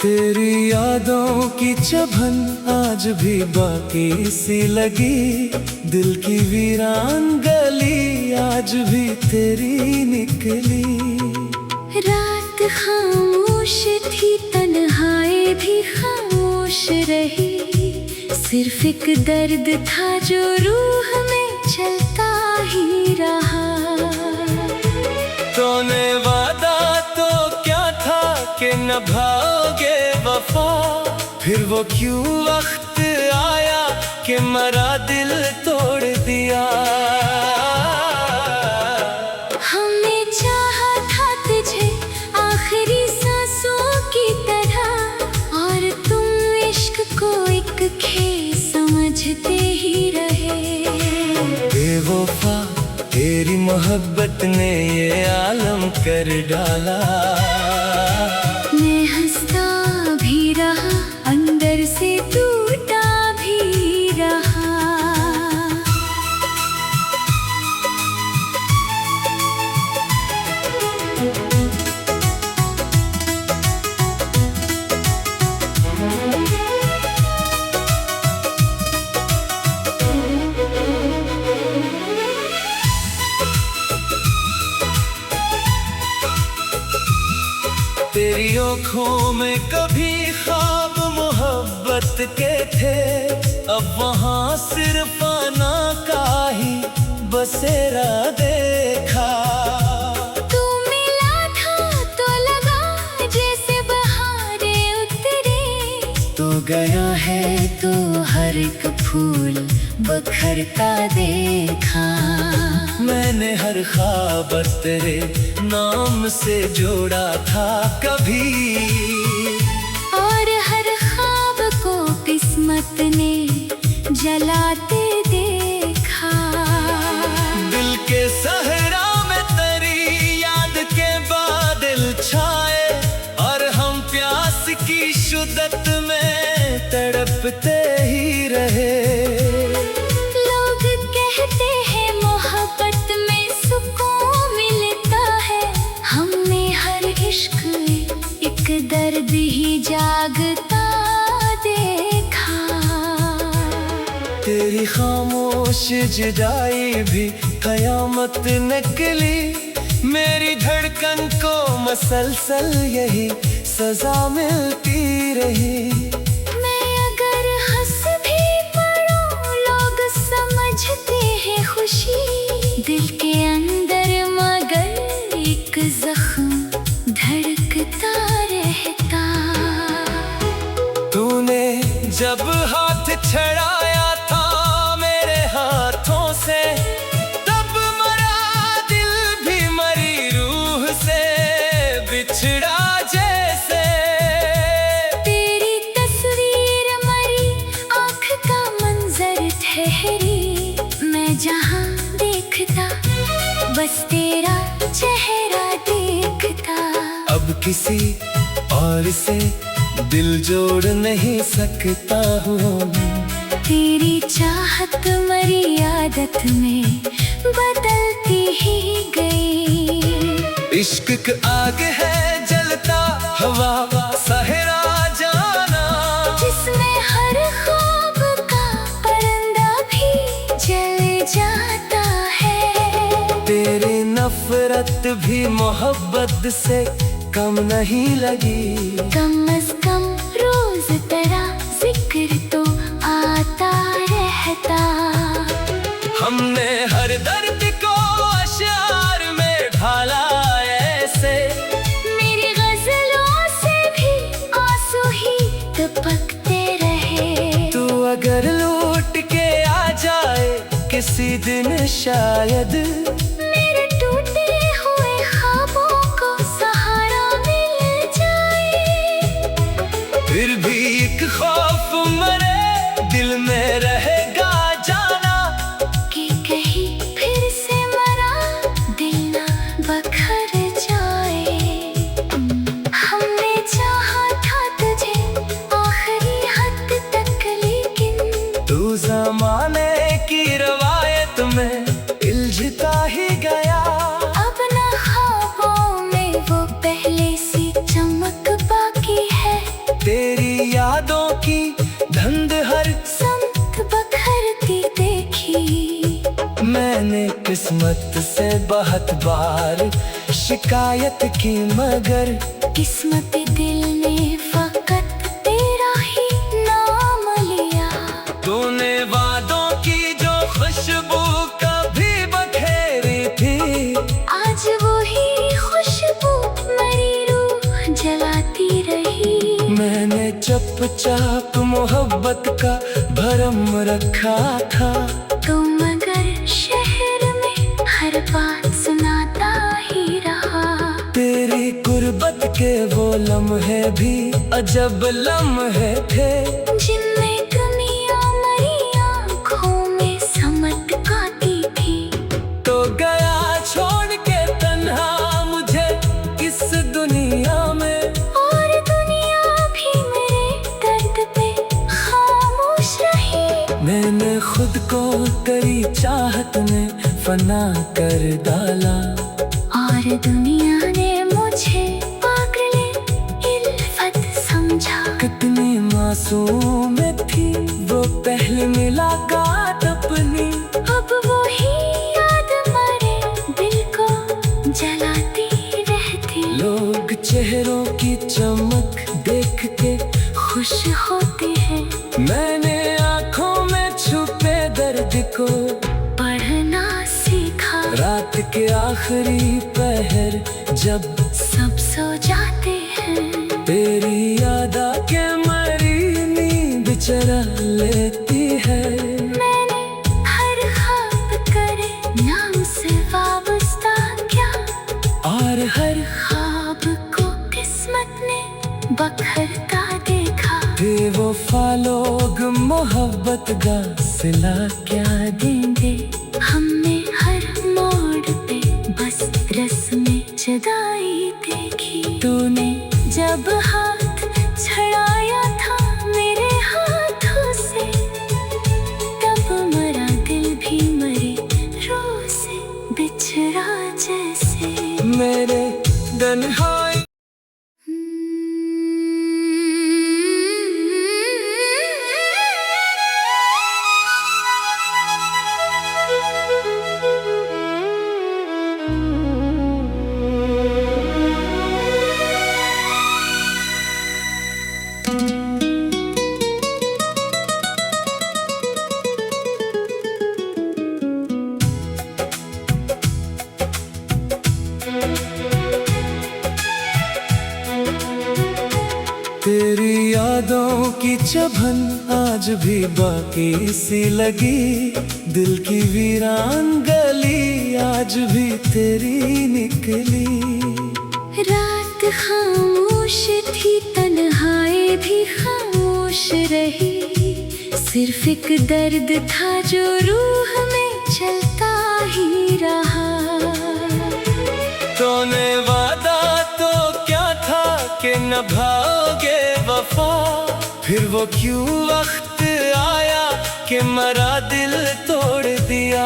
तेरी यादों की चुभन आज भी बाकी सी लगी। दिल की वीरान गली आज भी तेरी निकली। रात खामोश थी, तन्हाई भी खामोश रही। सिर्फ एक दर्द था जो रूह में चलता ही रहा। तूने वादा तो क्या था कि निभाओगे वफा, फिर वो क्यों वक्त आया कि मरा दिल तोड़ दिया। हमने चाहा था तुझे आखिरी सांसों की तरह, और तुम इश्क को एक खेल समझते ही रहे। बेवफा तेरी मोहब्बत ने ये आलम कर डाला। मैं हंसता भी रहा, अंदर से टूटा भी रहा। तेरी आँखों में कभी ख्वाब मोहब्बत के थे, अब वहाँ सिर्फ आना का ही बसेरा देखा। तू मिला था तो लगा जैसे बहारें उतरे। तू गया है तो हर एक फूल बखरता देखा। मैंने हर ख्वाब तेरे नाम से जोड़ा था कभी, और हर ख्वाब को किस्मत ने जलाते देखा। दिल के सहरा में तेरी याद के बादल छाए, और हम प्यास की शुद्दत में तड़पते ही रहे। लोग कहते हैं मोहब्बत में सुकून मिलता है, हमने हर इश्क एक दर्द ही जागता देखा। तेरी खामोश जुदाई भी कयामत निकली। मेरी धड़कन को मसलसल यही सजा मिलती रही। मैं अगर हंस भी पड़ूं लोग समझते हैं खुशी, दिल के अंदर मगर एक जख्म धड़कता रहता। तूने जब हाथ छड़ाया था मेरे हाथों से, तब मरा दिल भी मरी रूह से बिछड़ा जैसे। तेरी तस्वीर मरी आँख का मंजर ठहरी। मैं जहाँ देखता बस तेरा चेहरा देखता। अब किसी और से दिल जोड़ नहीं सकता हूँ। तेरी चाहत मरी आदत में बदलती ही गई। इश्क का आग है जलता हवा सहरा जाना, जिसमें हर ख्वाब का परिंदा भी जल जाता है। तेरी नफरत भी मोहब्बत से कम नहीं लगी। कम अज कम रोज तेरा जिक्र तो आता रहता। हमने हर दर्द को अशआर में ढाला ऐसे, मेरी गजलों से भी आंसू ही टपकते रहे। तू अगर लौट के आ जाए किसी दिन शायद, मेरे टूटे हुए ख्वाबों को सहारा मिल जाए। फिर भी एक खौफ मरे दिल में रहेगा जाना, कि कहीं फिर से मरा दिल ना बखर जाए। हमने चाहा था तुझे आखिरी हद तक, लेकिन तू ज़माने की रवायत में उलझता ही किस्मत से बहुत बार शिकायत की, मगर किस्मत दिल ने फकत तेरा ही नाम लिया। तूने वादों की जो खुशबू कभी बखेरी थी, आज वही खुशबू मेरी रूह जलाती रही। मैंने चुपचाप मोहब्बत का भरम रखा था, तो मगर शहर में हर बात सुनाता ही रहा। तेरी गुर्बत के वो लम्हे भी अजब लम्हे थे, जिनमें दुनिया मेरी आँखों में समट गाती थी। तो गया छोड़ के तन्हा मुझे इस दुनिया में, और दुनिया भी मेरे दर्द पे खामोश रही। मैंने खुद को तेरी चाहत में फना कर डाला, और दुनिया ने मुझे पागले इल्फत समझा। कितनी मासूम थी वो पहली मुलाकात अपनी, अब वो ही याद मेरे दिल को जलाती रहती। लोग चेहरों की चमक देख के खुश होते हैं, मैंने आँखों में छुपे दर्द को पढ़ना सीखा। रात के आखिरी पहर जब सब सो जाते हैं, तेरी याद आके मेरी नींद चुरा लेती है। मैंने हर ख्वाब करे नाम से वाबस्ता क्या, और हर ख्वाब को किस्मत ने बखरता देखा। बेवफा लोग मोहब्बत का सिला क्या देंगे, हमने हर मोड़ पे बस रस्में जुदाई देखी। तूने जब हाथ छड़ाया था मेरे हाथों से, तब मरा दिल भी मरे रूह से बिछड़ा जैसे। मेरे तन्हाई तेरी यादों की चुभन आज भी बाकी सी लगी, दिल की वीरान गली आज भी तेरी निकली। रात खामोश थी, तन्हाई भी खामोश रही। सिर्फ एक दर्द था जो रूह में चलता ही रहा। तूने वादा तो क्या था कि निभाओगे वफा, फिर वो क्यों वक्त आया कि मरा दिल तोड़ दिया।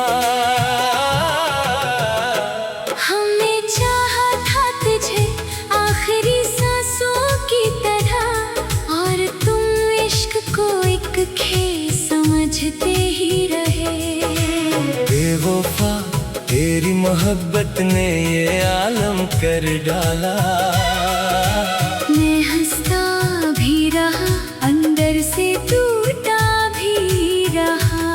हमने चाहा था तुझे आखिरी सांसों की तरह, और तुम इश्क को एक खेल समझते ही रहे। बेवफा तेरी मोहब्बत ने ये आलम कर डाला। मैं हंसता भी रहा, अंदर से टूटा भी रहा।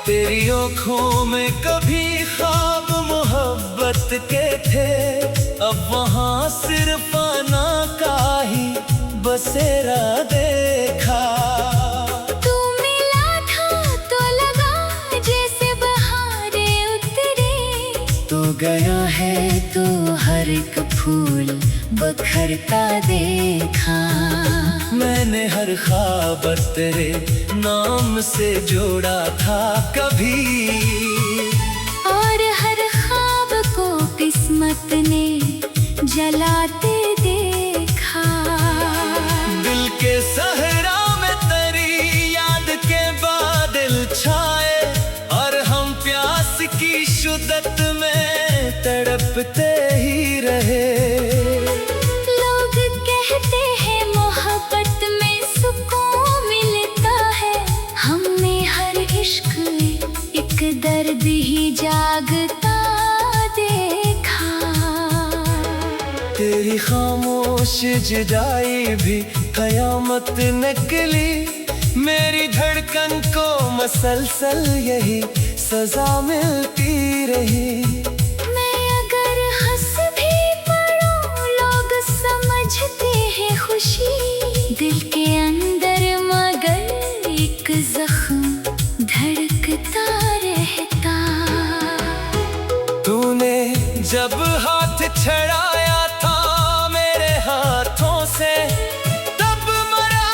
तेरी आँखों में कभी ख्वाब मोहब्बत के थे, अब वहाँ सिर्फ आना का ही बसेरा देखा। तू मिला था तो लगा जैसे बहारें उतरे, तो गया है तो हर एक फूल बखरता देखा। मैंने हर ख्वाब तेरे नाम से जोड़ा था कभी, और हर ख्वाब को किस्मत ने जलाते देखा। दिल के शिद्दत में तड़पते ही रहे। लोग कहते हैं मोहब्बत में सुकून मिलता है, हमने हर इश्क एक दर्द ही जागता देखा। तेरी खामोश जुदाई भी कयामत निकली, मेरी धड़कन को मसलसल यही सजा मिलती रही। मैं अगर हंस भी पड़ूं लोग समझते हैं खुशी, दिल के अंदर मगर एक जख्म धड़कता रहता। तूने जब हाथ छड़ाया था मेरे हाथों से, तब मरा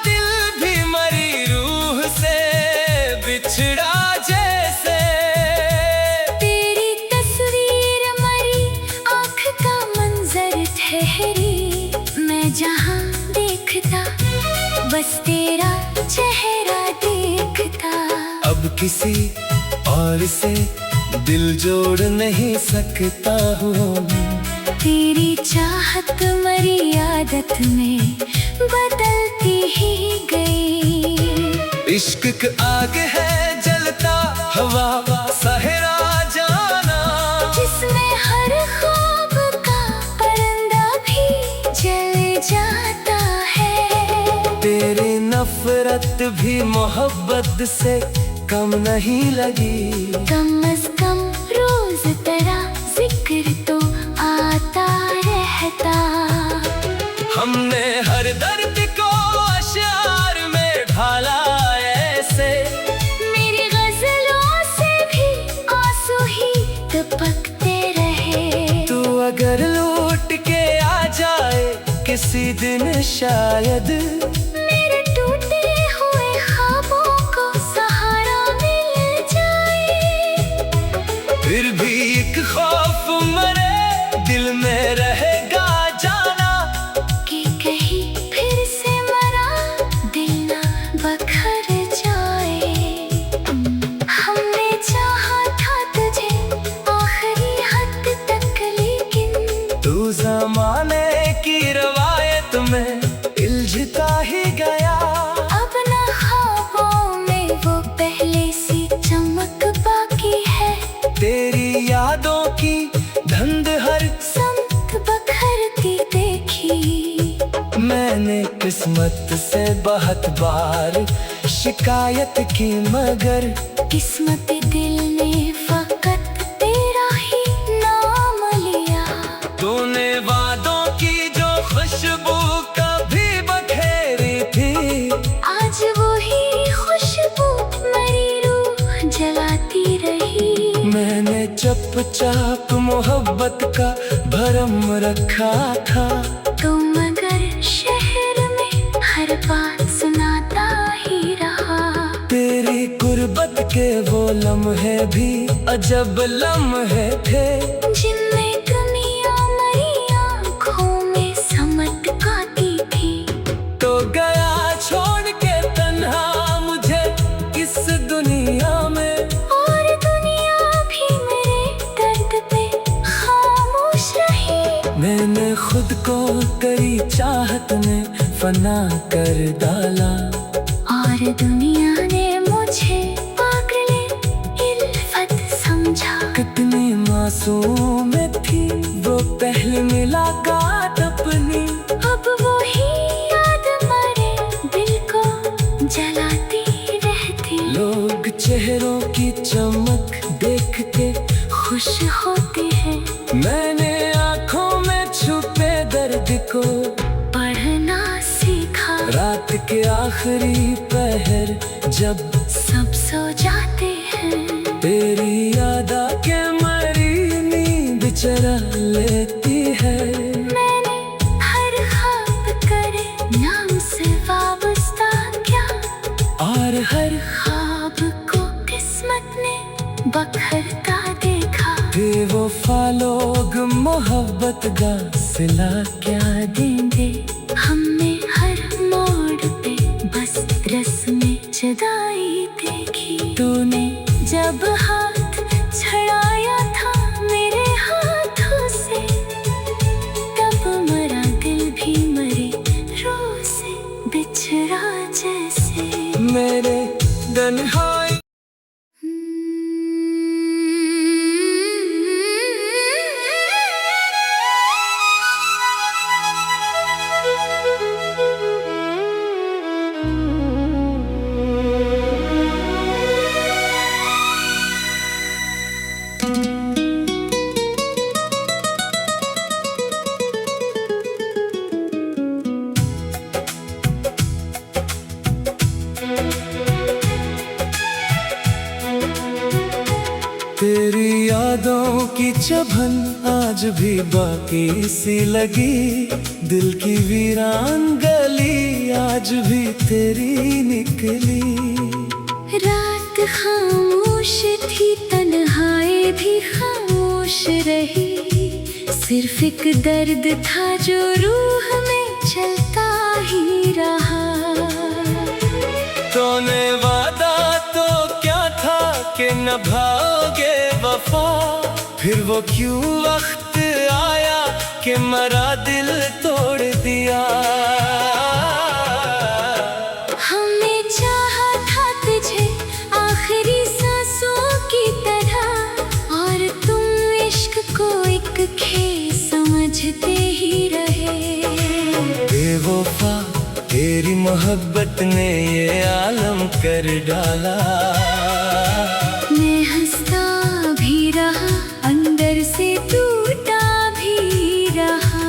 दिल भी मरी रूह से बिछड़ा जैसे। तेरी तस्वीर मरी आँख का मंजर ठहरी, मैं जहाँ देखता बस तेरा चेहरा देखता। अब किसी और से दिल जोड़ नहीं सकता हूँ, तेरी चाहत मरी आदत में बदलती ही गई। इश्क की आग है जलता हवा सहरा जाना, जिसमें हर ख्वाब का परिंदा भी जल जाता है। तेरी नफरत भी मोहब्बत से कम नहीं लगी। कम अज कम रोज तेरा जिक्र तो आता रहता। हमने हर दर्द को अशआर में ढाला ऐसे, मेरी गजलों से भी आंसू ही टपकते रहे। तू अगर लौट के आ जाए किसी दिन शायद, मेरे टूटे हुए ख्वाबों को सहारा मिल जाए। फिर भी एक खौफ मरे दिल में रहेगा जाना, कि कहीं फिर से मरा दिल ना बखर जाए। हमने चाहा था तुझे आखिरी हद तक, लेकिन तू ज़माने की रवायत में उलझता ही गया। अब ना ख्वाबों में वो पहले सी चमक बाकी है। तेरी यादों की धुंध हर समत बखरती देखी। मैंने किस्मत से बहुत बार शिकायत की, मगर किस्मत दिल ने फकत तेरा ही नाम लिया। तूने वादों की जो खुशबू कभी बखेरी थी, आज वही खुशबू मेरी रूह जलाती रही। मैंने चुपचाप मोहब्बत का भरम रखा था, तो मगर शहर में हर बात सुनाता ही रहा। तेरी गुर्बत के वो लम्हे भी अजब लम्हे थे, जिनमें दुनिया मेरी आँखों में समट गाती थी। तो गया छोड़ के तन्हा मुझे इस दुनिया में, और दुनिया भी मेरे दर्द पे खामोश रही। मैंने खुद को तेरी चाहत में फना कर डाला, और दुनिया ने मुझे पागले इल्फत समझा। कितनी मासूम थी वो पहली मुलाकात अपनी, अब वही याद मेरे दिल को जलाती रहती। लोग चेहरों की चमक देख के खुश होते हैं, मैंने आँखों में छुपे दर्द को पढ़ना सीखा। रात के आखिरी पहर जब सब सो जाते हैं, तेरी याद के मरी नींद चरा लेती है। मैंने हर ख्वाब करे नाम से वाबस्ता क्या, और हर ख्वाब को किस्मत ने बखरता देखा। बेवफा लोग मोहब्बत का सिला क्या देंगे, हमने हर मोड़ पे बस रस्में जुदाई देखी। तूने जब हाथ छड़ाया तेरी यादों की चुभन आज भी बाकी सी लगी, दिल की वीरान गली आज भी तेरी निकली। रात खामोश थी, तन्हाई भी खामोश रही, सिर्फ एक दर्द था जो रूह में चलता ही रहा। तूने वादा तो क्या था कि निभाओगे वफा, फिर वो क्यों वक्त आया कि मरा दिल तोड़ दिया। हमने चाहा था तुझे आखिरी सांसों की तरह, और तुम इश्क को एक खेल समझते ही रहे। बेवफा तेरी मोहब्बत ने ये आलम कर डाला। मैं हंसता भी रहा, अंदर से टूटा भी रहा।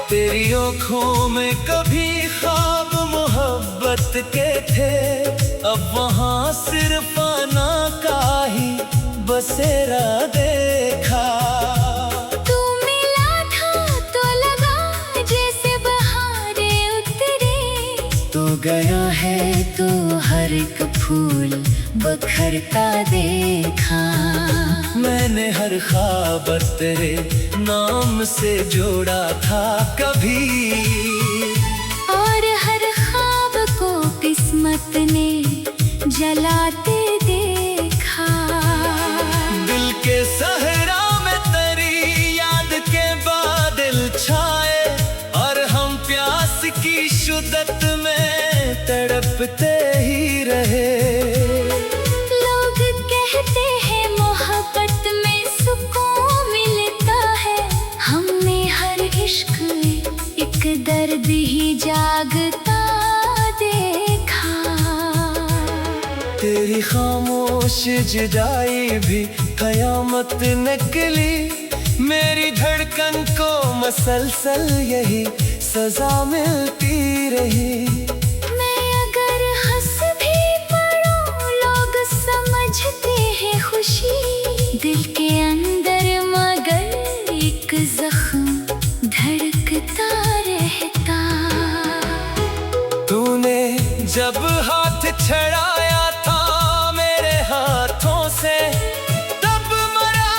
तेरी आँखों में कभी ख्वाब मोहब्बत के थे, अब वहाँ सिर्फ आना का ही बसेरा देखा। तू मिला था तो लगा जैसे बहारें उतरे, तू गया है तो हर एक फूल बखरता देखा। मैंने हर ख्वाब तेरे नाम से जोड़ा था कभी, और हर ख्वाब को किस्मत ने जलाते देखा। दिल के सहरा में तेरी याद के बादल छाए, और हम प्यास की शुद्दत में तड़पते ही रहे। लोग कहते हैं मोहब्बत में सुकून मिलता है, हमने हर इश्क एक दर्द ही जागता देखा। तेरी खामोश जुदाई भी कयामत निकली, मेरी धड़कन को मसलसल यही सजा मिलती रही। मैं अगर हंस भी पड़ूं लोग समझते हैं खुशी, दिल के अंदर मगर एक जख्म धड़कता रहता। तूने जब हाथ छड़ाया था मेरे हाथों से, तब मरा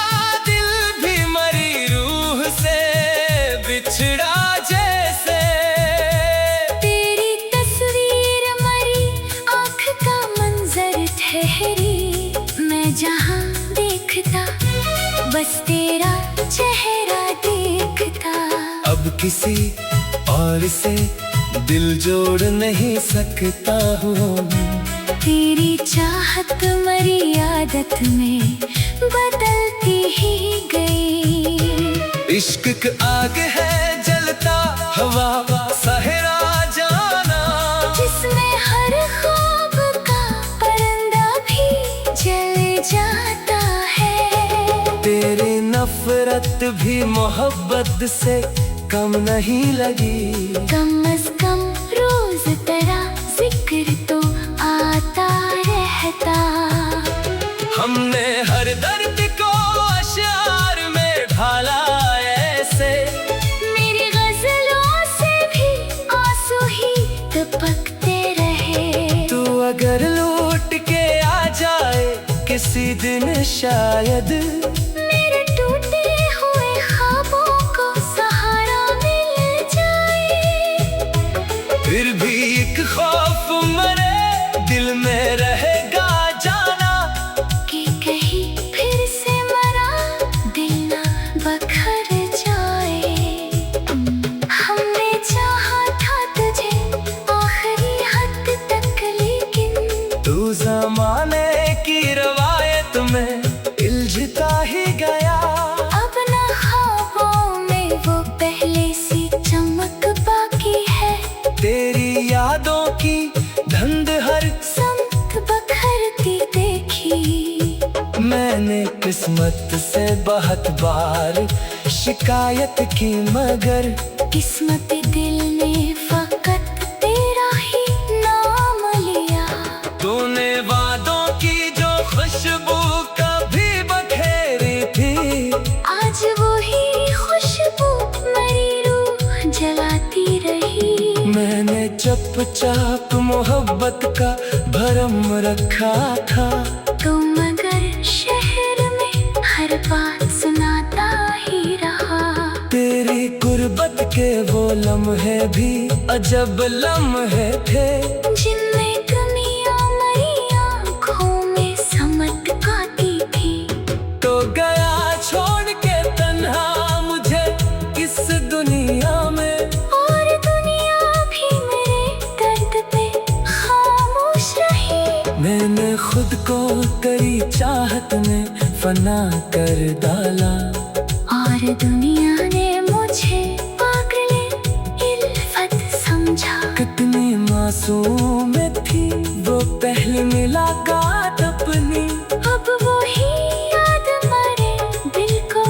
दिल भी मरी रूह से बिछड़ा जैसे। तेरी तस्वीर मरी आँख का मंजर ठहरी, मैं जहाँ देखता बस तेरा चेहरा देखता। अब किसी और से दिल जोड़ नहीं सकता हूँ, तेरी चाहत मरी आदत में बदलती ही गई। इश्क की आग है जलता हवा सहरा जाना, जिसमें हर ख्वाब का परिंदा भी जल जाता है। तेरी नफरत भी मोहब्बत से कम नहीं लगी। कम अज कम रोज तेरा जिक्र तो आता रहता। हमने हर दर्द को अशआर में ढाला ऐसे, मेरी गजलों से भी आंसू ही टपकते रहे। तू अगर लौट के आ जाए किसी दिन शायद, मेरे टूटे हुए ख्वाबों को सहारा मिल जाए। फिर भी एक खौफ मरे दिल में रहेगा जाना, कि कहीं फिर से मरा दिल ना बखर जाए। हमने चाहा था तुझे आखिरी हद तक, लेकिन तू जमाने की रवायत में इल्झता ही किस्मत से बहुत बार शिकायत की, मगर किस्मत दिल ने फकत तेरा ही नाम लिया। तूने वादों की जो खुशबू कभी बखेरी थी, आज वही खुशबू मेरी रूह जलाती रही। मैंने चुपचाप मोहब्बत का भरम रखा था, तो मगर शहर में हर बात सुनाता ही रहा। तेरी गुर्बत के वो लम्हे भी अजब लम्हे थे, जिनमें दुनिया मेरी आँखों में समत गाती थी। तो गया छोड़ के तन्हा मुझे इस दुनिया में, और दुनिया भी मेरे दर्द पे खामोश रही। मैंने खुद को तेरी चाहत में फना कर डाला, और दुनिया ने मुझे पागले इल्फत समझा। कितनी मासूम थी वो पहली मुलाकात अपनी, अब वही याद मेरे दिल को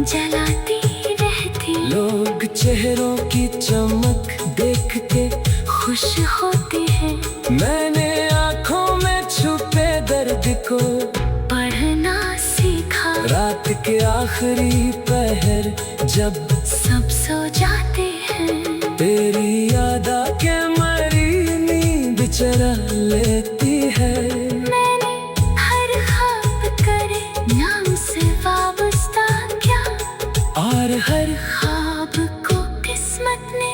जलाती रहती। लोग चेहरों की चमक देख के खुश होते हैं, मैंने आँखों में छुपे दर्द को पढ़ना सीखा। रात के आखिरी पहर जब सब सो जाते हैं, तेरी याद आके मेरी नींद चुरा लेती है। मैंने हर ख्वाब करे नाम से वाबस्ता क्या, और हर ख्वाब को किस्मत ने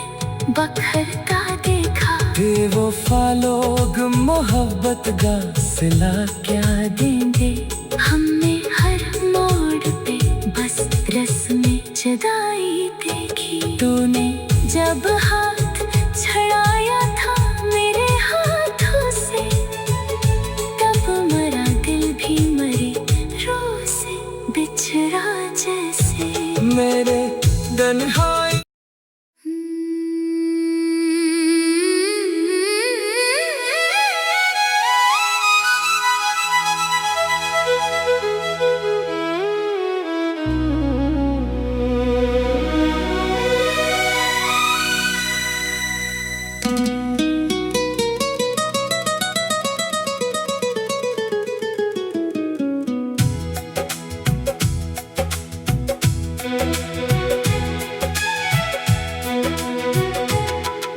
बखरता देखा। बेवफा लोग मोहब्बत का सिला क्या देंगे हमने हर मोड़ पे बस रस्में जुदाई देखी। तूने जब हाथ छड़ाया था मेरे हाथों से, तब मरा दिल भी मरे रूह से बिछड़ा जैसे। मेरे तन्हाई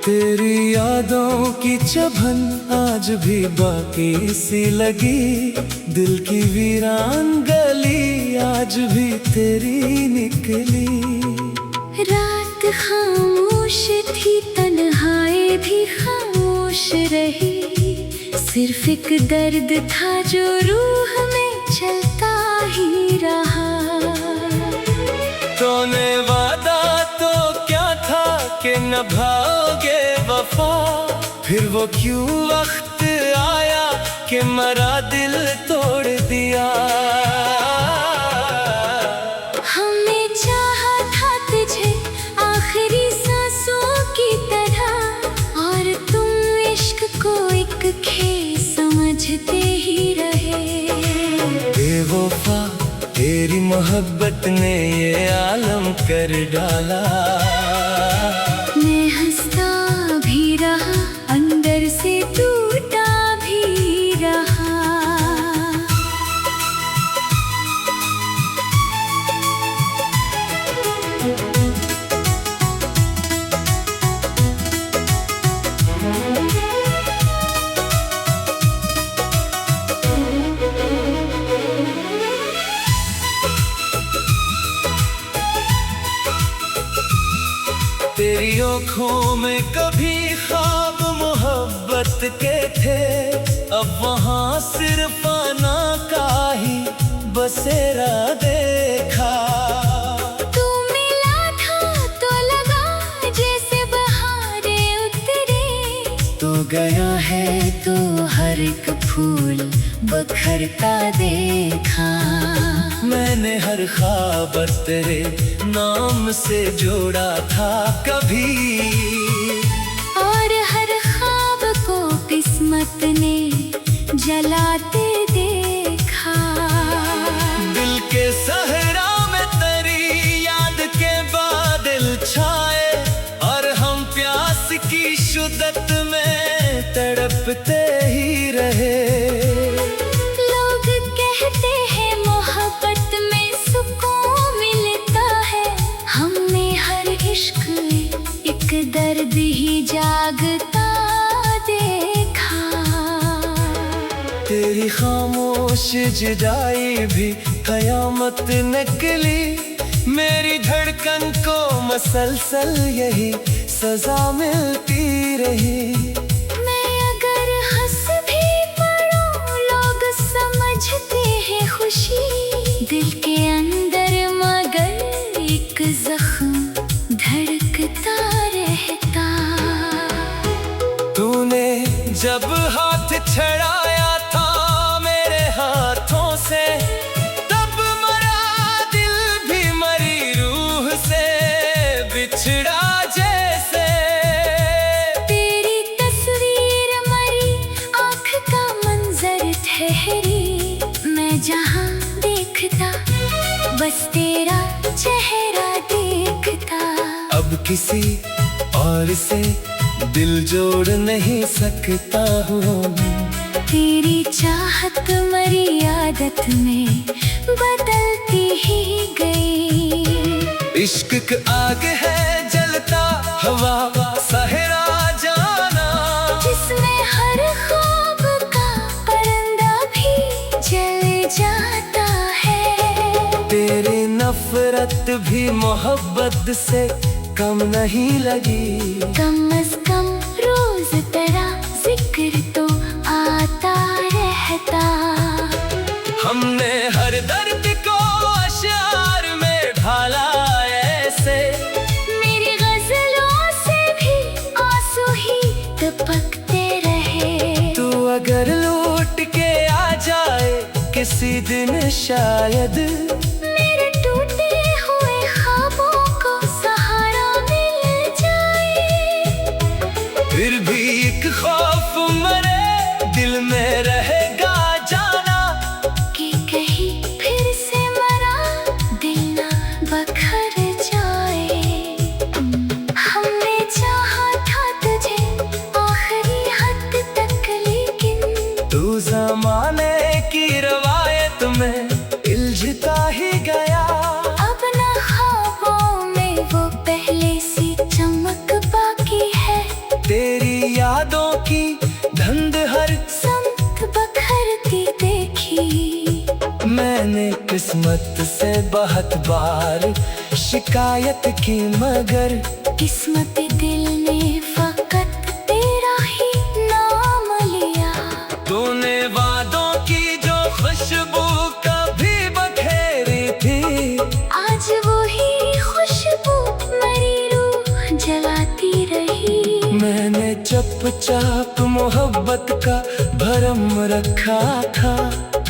तेरी यादों की चुभन आज भी बाकी सी लगी, दिल की वीरान गली आज भी तेरी निकली। रात खामोश थी, तन्हाई भी खामोश रही। सिर्फ एक दर्द था जो रूह में चलता ही रहा। तूने वादा तो क्या था कि निभाओगे वफा, फिर वो क्यों वक्त आया कि मरा दिल तोड़ दिया। हमने चाहा था तुझे आखिरी सांसों की तरह, और तुम इश्क को एक खेल समझते ही रहे। बेवफा तेरी मोहब्बत ने ये आलम कर डाला। मैं हंसता भी रहा, अंदर से टूटा भी रहा। तेरी आँखों में कभी ख्वाब मोहब्बत के थे, अब वहाँ सिर्फ आना का ही बसेरा देखा। तू मिला था तो लगा जैसे बहारें उतरी, तू गया है तो हर एक फूल बखरता देखा। मैंने हर ख्वाब तेरे नाम से जोड़ा था कभी, और हर ख्वाब को किस्मत ने जलाते देखा। दिल के की शुद्दत में तड़पते ही रहे। लोग कहते हैं मोहब्बत में सुकून मिलता है, हमने हर इश्क एक दर्द ही जागता देखा। तेरी खामोश जुदाई भी कयामत निकली, मेरी धड़कन को मसलसल यही सजा मिलती रही। मैं अगर हंस भी पड़ूं लोग समझते हैं खुशी, दिल के अंदर मगर एक जख्म धड़कता रहता। तूने जब हाथ छड़ाया था मेरे हाथों से, तब मरा दिल भी मरी रूह से बिछड़ा जैसे। तेरी तस्वीर मरी आँख का मंजर ठहरी, मैं जहाँ देखता बस तेरा चेहरा देखता। अब किसी और से दिल जोड़ नहीं सकता हूँ, तेरी चाहत मरी आदत में बदलती ही गई। इश्क का आग है जलता हवा सहरा जाना, जिसमें हर ख्वाब का परिंदा भी जल जाता है। तेरी नफरत भी मोहब्बत से कम नहीं लगी। कम अज कम रोज तेरा जिक्र तो आता रहता। हमने हर दर्द को अशआर में ढाला ऐसे, मेरी गजलों से भी आंसू ही टपकते रहे। तू अगर लौट के आ जाए किसी दिन शायद, मेरे टूटे हुए ख्वाबों को सहारा मिल जाए। फिर भी एक खौफ मरे दिल में रहेगा जाना, कि कहीं फिर से मरा दिल ना बखर जाए। हमने चाहा था तुझे आखिरी हद तक, लेकिन तू ज़माने की रवायत में उलझता ही गया। अब ना ख्वाबों में वो पहले सी चमक बाकी है। तेरी यादों की धुंध हर समत बखरती देखी। मैंने किस्मत से बहुत बार शिकायत की, मगर किस्मत दिल ने फकत तेरा ही नाम लिया। तूने वादों की जो खुशबू कभी बखेरी थी, आज वो ही खुशबू मेरी रूह जलाती रही। मैंने चुपचाप मोहब्बत का भरम रखा था।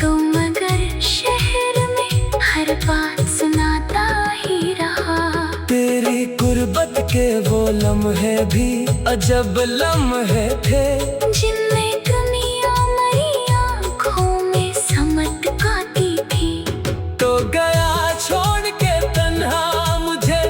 तो मगर शहर में हर बात सुनाता ही रहा। तेरी गुर्बत के वो लम्हे भी अजब लम्हे थे, जिनमें दुनिया मरी आँखों में समट गाती थी। तो गया छोड़ के तन्हा मुझे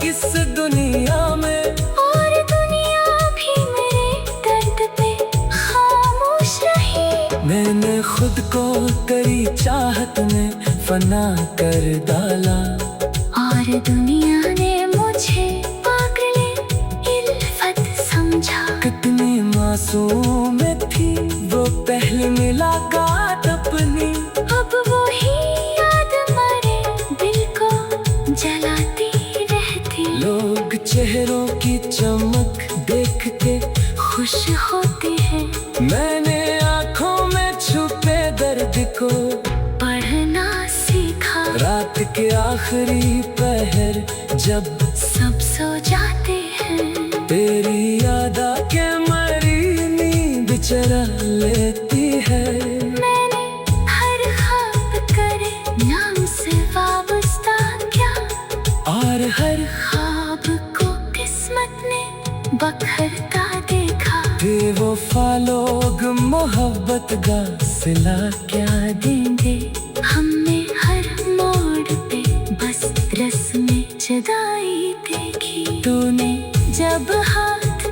इस दुनिया में, और दुनिया भी मेरे दर्द पे खामोश रही। मैंने खुद को तेरी चाहत में फना कर डाला, और दुनिया ने मुझे पागले इल्फत समझा। कितनी मासूम थी वो पहली मुलाकात अपनी, अब वो ही याद मरे दिल को जलाती रहती। लोग चेहरों की चमक देख के खुश होते हैं, मैंने आँखों में छुपे दर्द को पढ़ना सीखा। रात के आखिरी पहर जब सब सो जाते हैं, तेरी याद आके मरी नींद चरा लेती है। मैंने हर ख्वाब करे नाम से वाबस्ता क्या, और हर ख्वाब को किस्मत ने बखरता देखा। बेवफा लोग मोहब्बत का सिला क्या देंगे, हमने हर मोड़ पे बस रस्में जुदाई देखी। तूने जब हाथ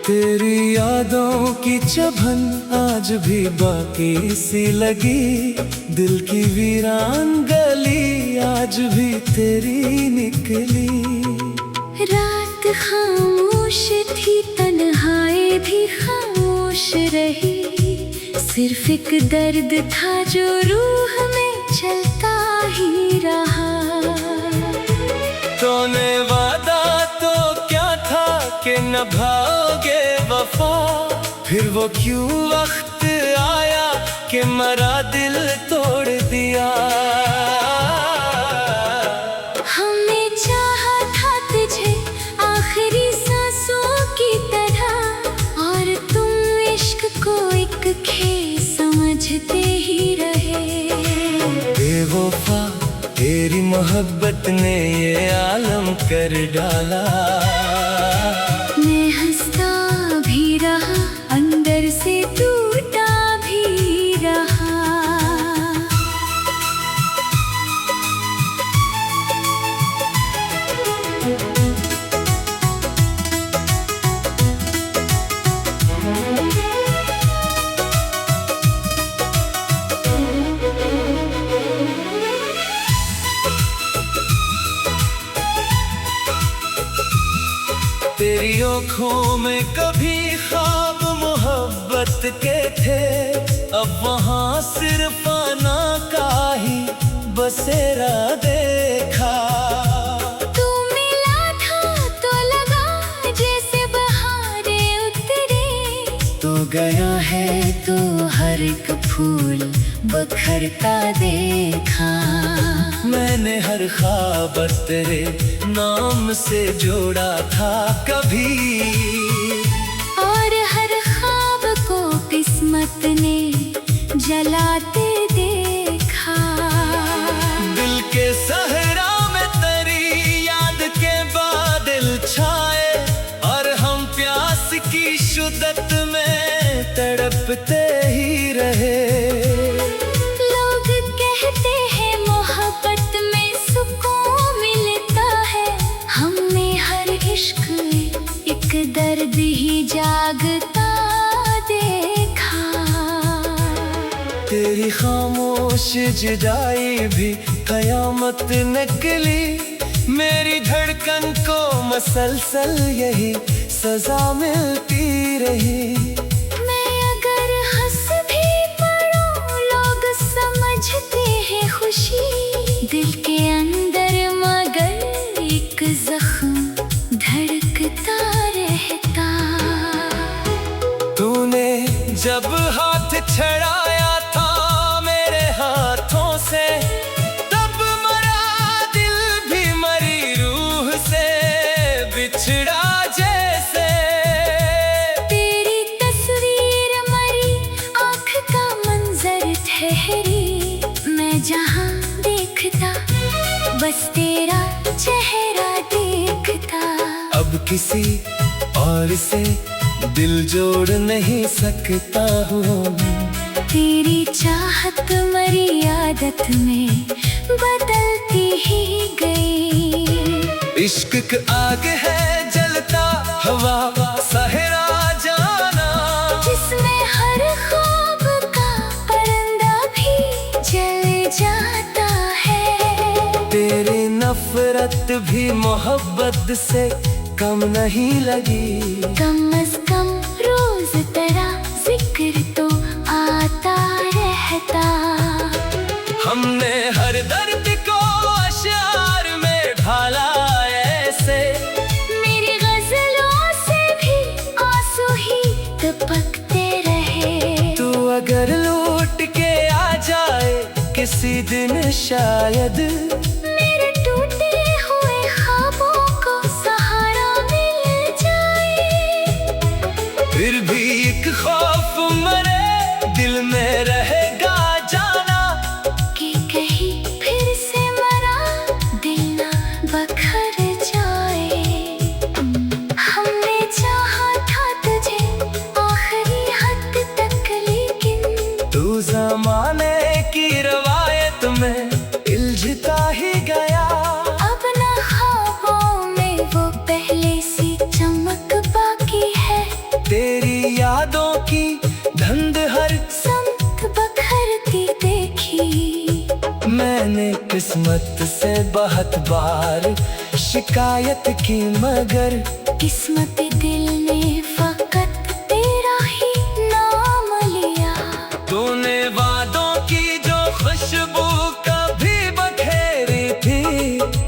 तेरी यादों की चुभन आज भी बाकी सी लगी, दिल की वीरान गली आज भी तेरी निकली। रात खामोश थी, तन्हाई भी खामोश रही, सिर्फ एक दर्द था जो रूह में चलता ही रहा। तूने वादा तो क्या था कि निभाओगे वफा, फिर वो क्यों वक्त आया कि मेरा दिल तोड़ दिया। हमने चाहा था तुझे आखिरी सांसों की तरह, और तुम इश्क को एक खेल समझते ही रहे। बेवफा तेरी मोहब्बत ने ये आलम कर डाला। मैं हंसता भी रहा, अंदर से टूटा भी रहा। तेरी आँखों में कभी ख्वाब मोहब्बत के थे, अब वहाँ सिर्फ आना का ही बसेरा देखा। तू मिला था तो लगा जैसे बहारें उतरे, तो गया है तो हर एक फूल बखरता देखा। मैंने हर ख्वाब तेरे नाम से जोड़ा था कभी, और हर ख्वाब को किस्मत ने जलाते देखा। दिल के सहरा में तेरी याद के बादल छाए, और हम प्यास की शुद्दत में तड़पते ही रहे। लोग कहते हैं मोहब्बत में सुकून मिलता है, हमने हर इश्क एक दर्द ही जागता देखा। तेरी खामोश जुदाई भी कयामत निकली, मेरी धड़कन को मसलसल यही सजा मिलती रही। मैं अगर हंस भी पड़ूं लोग समझते हैं खुशी, दिल के अंदर मगर एक जख्म धड़कता रहता। तूने जब हाथ छड़ाया था मेरे हाथों से, तब मरा दिल भी मरी रूह से बिछड़ा जैसे। तेरी तस्वीर मरी आँख का मंजर ठहरी, मैं जहाँ देखता बस तेरा चेहरा देखता। अब किसी और से दिल जोड़ नहीं सकता हूँ, तेरी चाहत मरी आदत में बदलती ही गई। इश्क का आग है जलता हवा सहरा जाना, जिसमें हर ख्वाब का परिंदा भी जल जाता है। तेरी नफरत भी मोहब्बत से कम नहीं लगी। कम अज कम रोज तेरा जिक्र तो आता रहता। हमने हर दर्द को अशआर में ढाला ऐसे, मेरी गजलों से भी आंसू ही टपकते रहे। तू अगर लौट के आ जाए किसी दिन शायद, मेरे टूटे हुए ख्वाबों को सहारा मिल जाए। फिर भी एक खौफ मरे दिल में रहेगा जाना, कि कहीं फिर से मरा दिल ना बखर जाए। हमने चाहा था तुझे आखिरी हद तक, लेकिन तू जमाने की रवायत में उलझता ही गया। अब ना ख्वाबों में वो पहले सी चमक बाकी है, की धंध हर संत बखरती देखी। मैंने किस्मत से बहुत बार शिकायत की, मगर किस्मत दिल ने फकत तेरा ही नाम लिया। तूने वादों की जो खुशबू कभी बखेरी थी,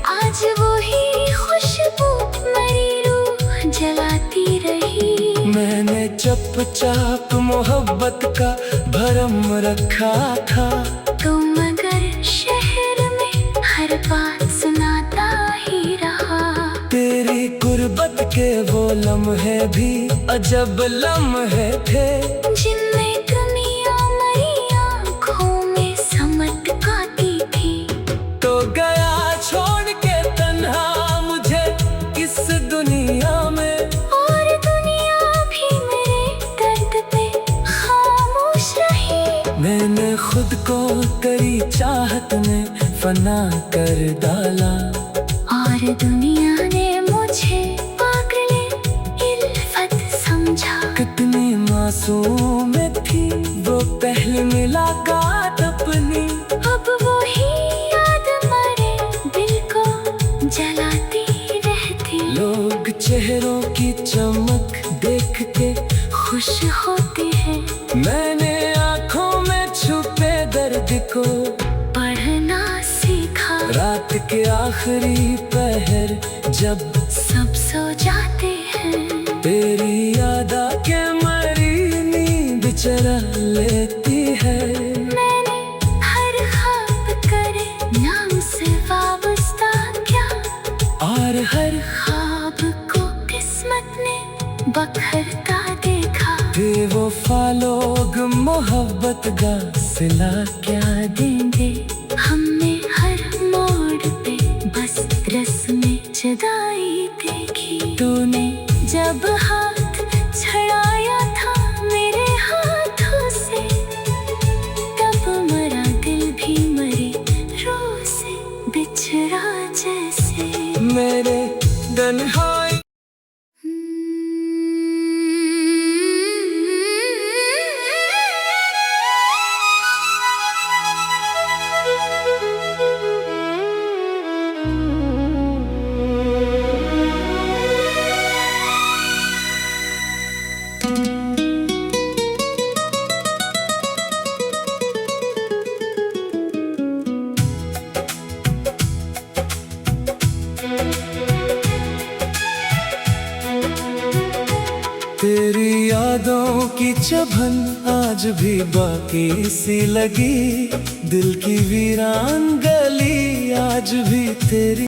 आज वही खुशबू मेरी रूह जलाती रही। मैंने चुपचाप मोहब्बत का भरम रखा था, तो मगर शहर में हर बात सुनाता ही रहा। तेरी गुर्बत के वो लम्हे भी अजब लम्हे थे, जिनमें दुनिया मेरी आँखों में समट गाती थी। तो गया छोड़ के तन्हा मुझे इस दुनिया में, और दुनिया भी मेरे दर्द पे खामोश रही। मैंने खुद को तेरी चाहत में फना कर डाला, और दुनिया ने मुझे पागल इल्फत समझा। कितनी मासूम थी वो पहली मुलाकात अपनी, अब वही याद मेरे दिल को जलाती रहती। लोग चेहरों की चमक देख के खुश होते हैं, मैंने आँखों में छुपे दर्द को पढ़ना सीखा। रात के आखिरी पहर जब सब सो जाते हैं, तेरी याद आके मरी नींद चरा लेती है। मैंने हर ख्वाब करे नाम से वाबस्ता क्या, और हर ख्वाब को किस्मत ने बखरता देखा। थे वो फालोग मोहब्बत का सिला क्या देंगे हमने हर मोड़ पे बस रस्में जुदाई देखी। तूने जब हाथ छड़ाया था मेरे हाथों से, तब मरा दिल भी मरे रूह से बिछड़ा जैसे। मेरे तन्हाई तेरी यादों की चुभन आज भी बाकी सी लगी, दिल की वीरान गली आज भी तेरी